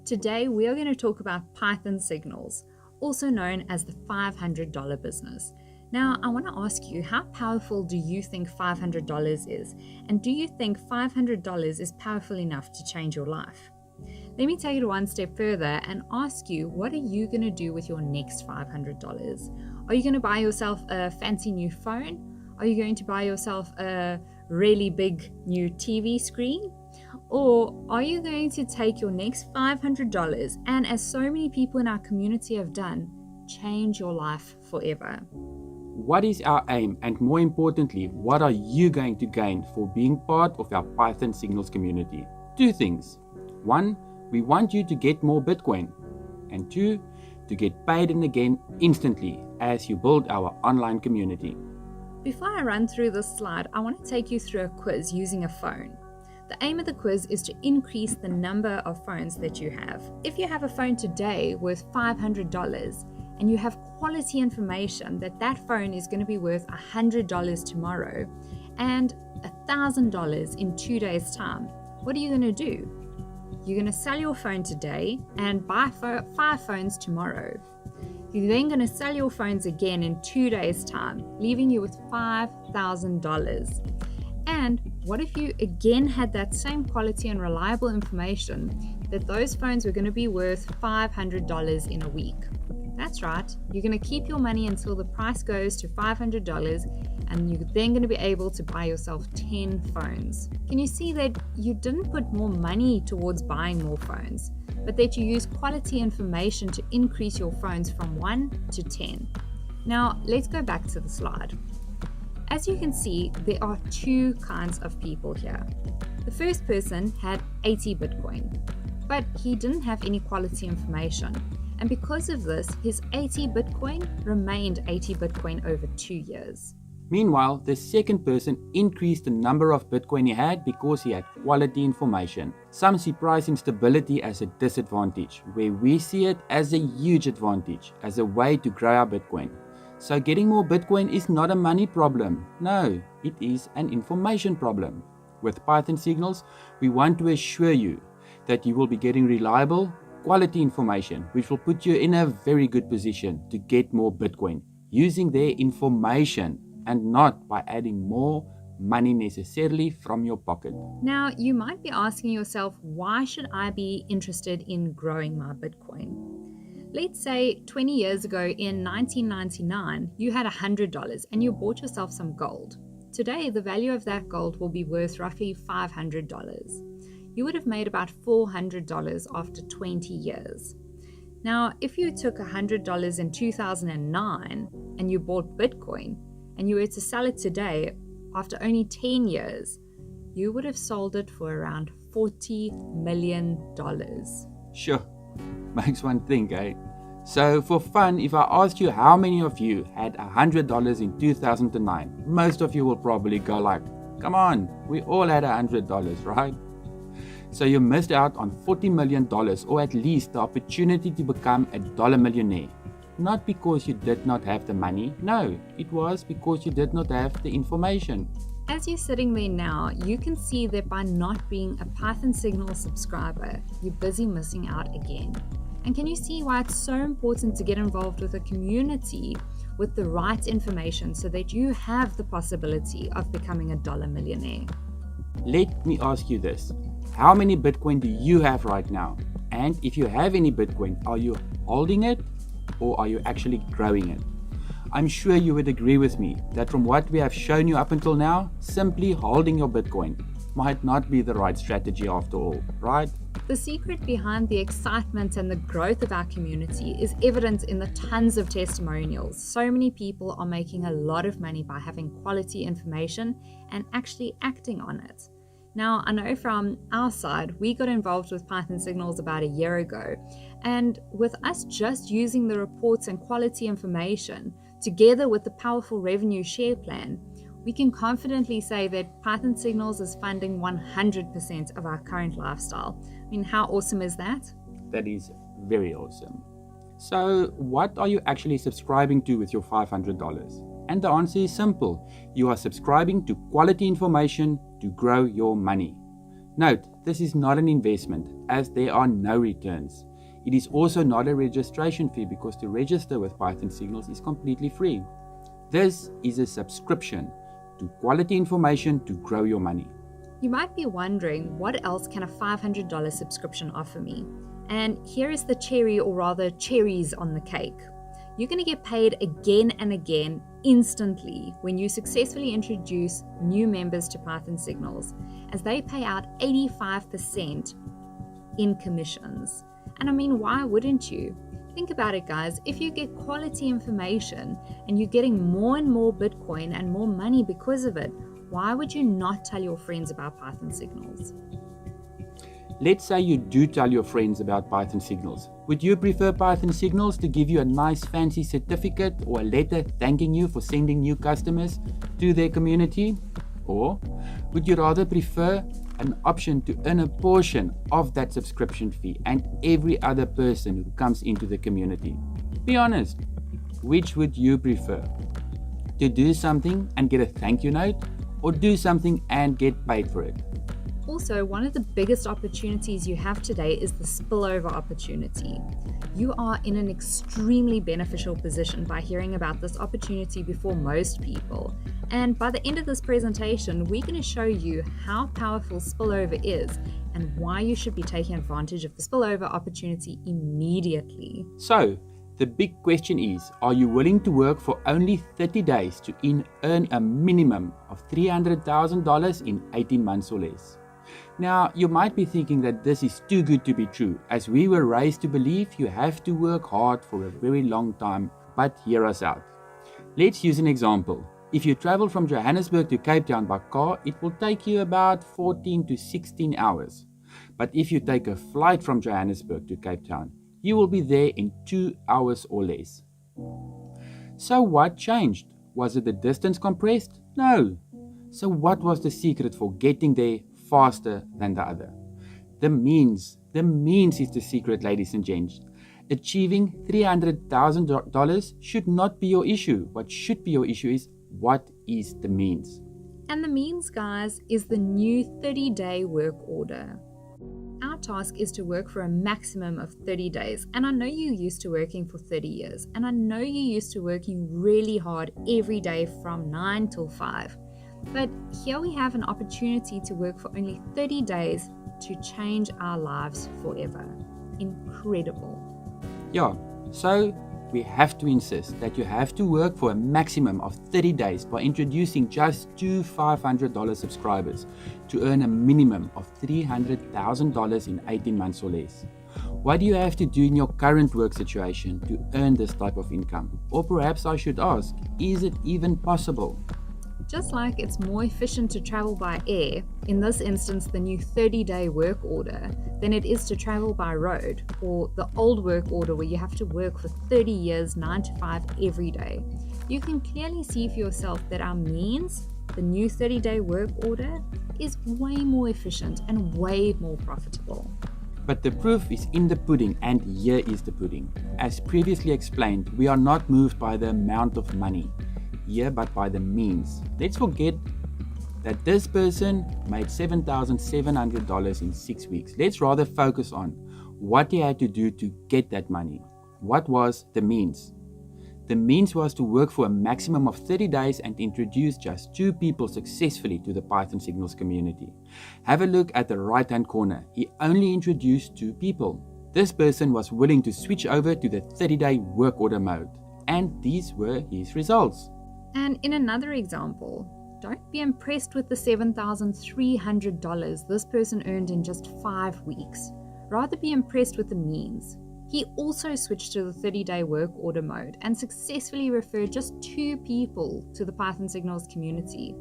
Today we are going to talk about PythonSignals, also known as the $500 business. Now, I want to ask you, how powerful do you think $500 is? And do you think $500 is powerful enough to change your life? Let me take it one step further and ask you, what are you going to do with your next $500? Are you going to buy yourself a fancy new phone? Are you going to buy yourself a really big new TV screen? Or are you going to take your next $500 and, as so many people in our community have done, change your life forever? What is our aim, and more importantly, what are you going to gain for being part of our PythonSignals community? 2 things. 1, we want you to get more Bitcoin. And 2, to get paid and again instantly as you build our online community. Before I run through this slide, I want to take you through a quiz using a phone. The aim of the quiz is to increase the number of phones that you have. If you have a phone today worth $500 and you have quality information that that phone is going to be worth $100 tomorrow and $1,000 in 2 days' time, what are you going to do? You're going to sell your phone today and buy 5 phones tomorrow. You're then going to sell your phones again in 2 days' time, leaving you with $5,000. And what if you again had that same quality and reliable information that those phones were going to be worth $500 in a week? That's right, you're going to keep your money until the price goes to $500, and you're then going to be able to buy yourself 10 phones. Can you see that you didn't put more money towards buying more phones, but that you use quality information to increase your phones from 1 to 10? Now, let's go back to the slide. As you can see, there are 2 kinds of people here. The first person had 80 Bitcoin, but he didn't have any quality information. And because of this, his 80 Bitcoin remained 80 Bitcoin over 2 years. Meanwhile, the second person increased the number of Bitcoin he had because he had quality information. Some see price instability as a disadvantage, where we see it as a huge advantage, as a way to grow our Bitcoin. So getting more Bitcoin is not a money problem. No, it is an information problem. With PythonSignals, we want to assure you that you will be getting reliable, quality information, which will put you in a very good position to get more Bitcoin using their information and not by adding more money necessarily from your pocket. Now, you might be asking yourself, why should I be interested in growing my Bitcoin? Let's say 20 years ago in 1999, you had $100 and you bought yourself some gold. Today, the value of that gold will be worth roughly $500. You would have made about $400 after 20 years. Now, if you took $100 in 2009 and you bought Bitcoin and you were to sell it today after only 10 years, you would have sold it for around $40 million. Sure, makes one think, eh? So for fun, if I asked you how many of you had $100 in 2009, most of you will probably go like, come on, we all had $100, right? So you missed out on $40 million, or at least the opportunity to become a dollar millionaire. Not because you did not have the money, no, it was because you did not have the information. As you're sitting there now, you can see that by not being a PythonSignals subscriber, you're busy missing out again. And can you see why it's so important to get involved with a community with the right information so that you have the possibility of becoming a dollar millionaire? Let me ask you this. How many Bitcoin do you have right now? And if you have any Bitcoin, are you holding it or are you actually growing it? I'm sure you would agree with me that from what we have shown you up until now, simply holding your Bitcoin might not be the right strategy after all, right? The secret behind the excitement and the growth of our community is evident in the tons of testimonials. So many people are making a lot of money by having quality information and actually acting on it. Now, I know from our side, we got involved with PythonSignals about a year ago, and with us just using the reports and quality information together with the powerful revenue share plan, we can confidently say that PythonSignals is funding 100% of our current lifestyle. I mean, how awesome is that? That is very awesome. So what are you actually subscribing to with your $500? And the answer is simple. You are subscribing to quality information to grow your money. Note this is not an investment as there are no returns. It is also not a registration fee because to register with PythonSignals is completely free. This is a subscription to quality information to grow your money. You might be wondering, what else can a $500 subscription offer me? And here is the cherry, or rather cherries on the cake. You're going to get paid again and again instantly when you successfully introduce new members to PythonSignals, as they pay out 85% in commissions. And I mean, why wouldn't you? Think about it, guys. If you get quality information and you're getting more and more Bitcoin and more money because of it, why would you not tell your friends about PythonSignals? Let's say you do tell your friends about PythonSignals. Would you prefer PythonSignals to give you a nice fancy certificate or a letter thanking you for sending new customers to their community? Or would you rather prefer an option to earn a portion of that subscription fee and every other person who comes into the community? Be honest, which would you prefer? To do something and get a thank you note, or do something and get paid for it? Also, one of the biggest opportunities you have today is the spillover opportunity. You are in an extremely beneficial position by hearing about this opportunity before most people. And by the end of this presentation, we're going to show you how powerful spillover is and why you should be taking advantage of the spillover opportunity immediately. So, the big question is, are you willing to work for only 30 days to earn a minimum of $300,000 in 18 months or less? Now, you might be thinking that this is too good to be true, as we were raised to believe you have to work hard for a very long time, but hear us out. Let's use an example. If you travel from Johannesburg to Cape Town by car, it will take you about 14 to 16 hours. But if you take a flight from Johannesburg to Cape Town, you will be there in 2 hours or less. So what changed? Was it the distance compressed? No. So what was the secret for getting there faster than the other? The means is the secret, ladies and gents. Achieving $300,000 should not be your issue. What should be your issue is, what is the means? And the means, guys, is the new 30-day work order. Our task is to work for a maximum of 30 days. And I know you're used to working for 30 years. And I know you're used to working really hard every day from 9 till 5. But here we have an opportunity to work for only 30 days to change our lives forever. Incredible. Yeah, so we have to insist that you have to work for a maximum of 30 days by introducing just 2 $500 subscribers to earn a minimum of $300,000 in 18 months or less. What do you have to do in your current work situation to earn this type of income? Or perhaps I should ask, is it even possible? Just like it's more efficient to travel by air, in this instance the new 30-day work order, than it is to travel by road, or the old work order where you have to work for 30 years 9 to 5 every day. You can clearly see for yourself that our means, the new 30-day work order, is way more efficient and way more profitable. But the proof is in the pudding, and here is the pudding. As previously explained, we are not moved by the amount of money here, but by the means. Let's forget that this person made $7,700 in 6 weeks. Let's rather focus on what he had to do to get that money. What was the means? The means was to work for a maximum of 30 days and introduce just 2 people successfully to the PythonSignals community. Have a look at the right-hand corner. He only introduced 2 people. This person was willing to switch over to the 30-day work order mode, and these were his results. And in another example, don't be impressed with the $7,300 this person earned in just 5 weeks. Rather be impressed with the means. He also switched to the 30-day work order mode and successfully referred just 2 people to the PythonSignals community.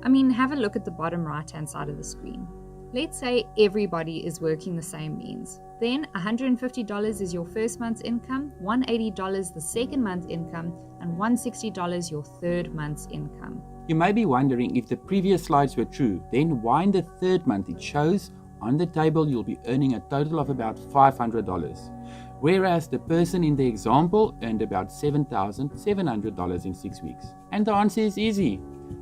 I mean, have a look at the bottom right-hand side of the screen. Let's say everybody is working the same means. Then $150 is your first month's income, $180 the second month's income, and $160 your third month's income. You may be wondering if the previous slides were true, then why in the third month it shows on the table you'll be earning a total of about $500, whereas the person in the example earned about $7,700 in 6 weeks. And the answer is easy.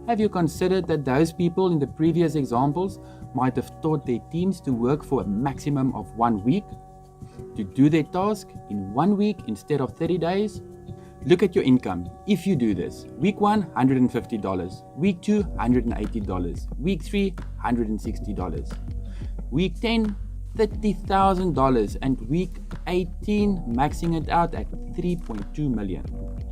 Have you considered that those people in the previous examples might have taught their teams to work for a maximum of 1 week, to do their task in 1 week instead of 30 days. Look at your income. If you do this, week 1, $150, week 2, $180, week 3, $160, week 10, $30,000, and week 18, maxing it out at 3.2 million.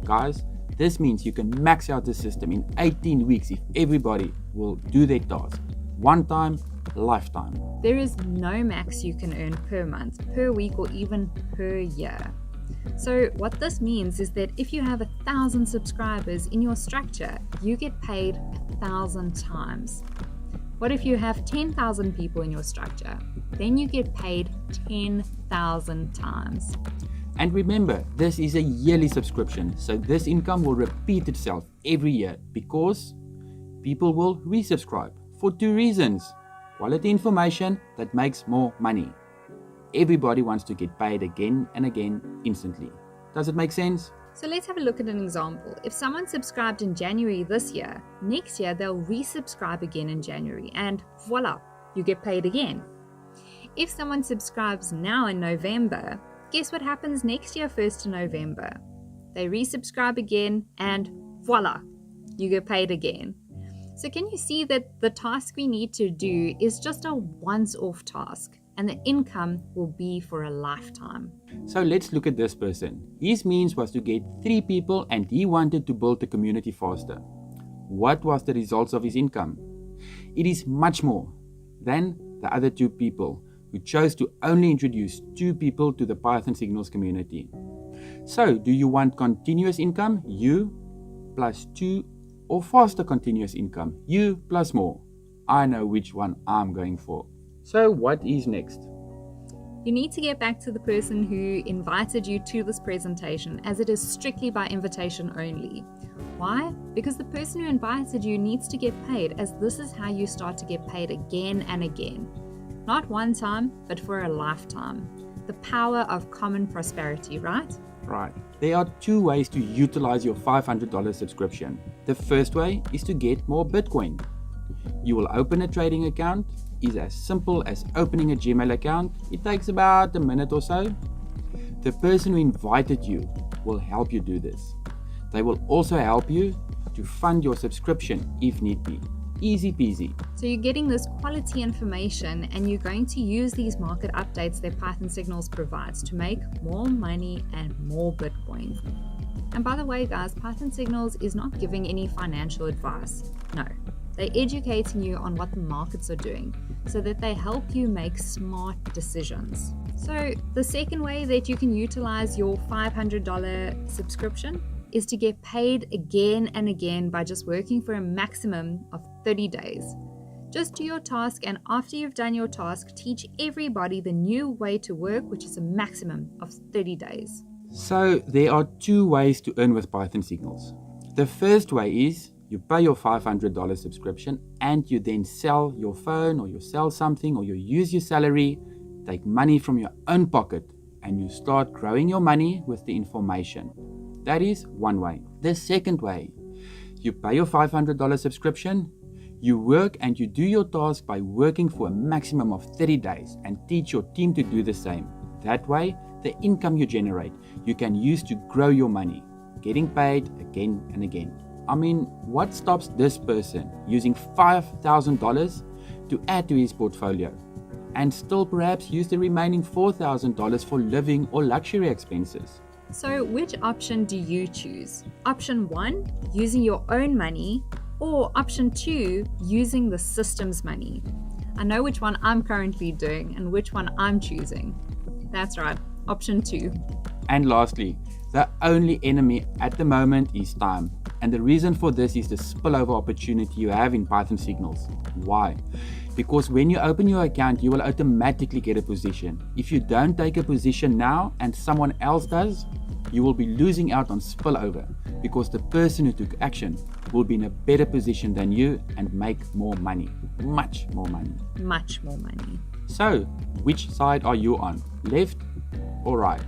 Guys, this means you can max out the system in 18 weeks if everybody will do their task. One time, lifetime. There is no max you can earn per month, per week, or even per year. So what this means is that if you have 1,000 subscribers in your structure, you get paid 1,000 times. What if you have 10,000 people in your structure? Then you get paid 10,000 times. And remember, this is a yearly subscription, so this income will repeat itself every year because people will resubscribe for 2 reasons. Quality information that makes more money. Everybody wants to get paid again and again instantly. Does it make sense? So let's have a look at an example. If someone subscribed in January this year, next year they'll resubscribe again in January, and voila, you get paid again. If someone subscribes now in November, guess what happens next year 1st of November? They resubscribe again, and voila, you get paid again. So can you see that the task we need to do is just a once-off task, and the income will be for a lifetime? So let's look at this person. His means was to get 3 people and he wanted to build the community faster. What was the results of his income? It is much more than the other 2 people who chose to only introduce 2 people to the PythonSignals community. So do you want continuous income, you plus 2, or faster continuous income, you plus more? I know which one I'm going for. So what is next? You need to get back to the person who invited you to this presentation, as it is strictly by invitation only. Why? Because the person who invited you needs to get paid, as this is how you start to get paid again and again. Not one time, but for a lifetime. The power of common prosperity, right? Right. There are 2 ways to utilize your $500 subscription. The first way is to get more Bitcoin. You will open a trading account. It's as simple as opening a Gmail account. It takes about a minute or so. The person who invited you will help you do this. They will also help you to fund your subscription if need be. Easy peasy. So you're getting this quality information, and you're going to use these market updates that PythonSignals provides to make more money and more Bitcoin. And by the way, guys, PythonSignals is not giving any financial advice. No, they're educating you on what the markets are doing so that they help you make smart decisions. So the second way that you can utilize your $500 subscription is to get paid again and again by just working for a maximum of 30 days. Just do your task, and after you've done your task, teach everybody the new way to work, which is a maximum of 30 days. So there are 2 ways to earn with PythonSignals. The first way is you pay your $500 subscription and you then sell your phone, or you sell something, or you use your salary, take money from your own pocket, and you start growing your money with the information. That is one way. The second way, you pay your $500 subscription, you work and you do your task by working for a maximum of 30 days and teach your team to do the same. That way, the income you generate, you can use to grow your money, getting paid again and again. I mean, what stops this person using $5,000 to add to his portfolio and still perhaps use the remaining $4,000 for living or luxury expenses? So which option do you choose? Option 1, using your own money, or option 2, using the system's money? I know which one I'm currently doing and which one I'm choosing. That's right, option 2. And lastly, the only enemy at the moment is time. And the reason for this is the spillover opportunity you have in PythonSignals. Why? Because when you open your account, you will automatically get a position. If you don't take a position now and someone else does, you will be losing out on spillover, because the person who took action will be in a better position than you and make more money. Much more money. Much more money. So, which side are you on? Left or right?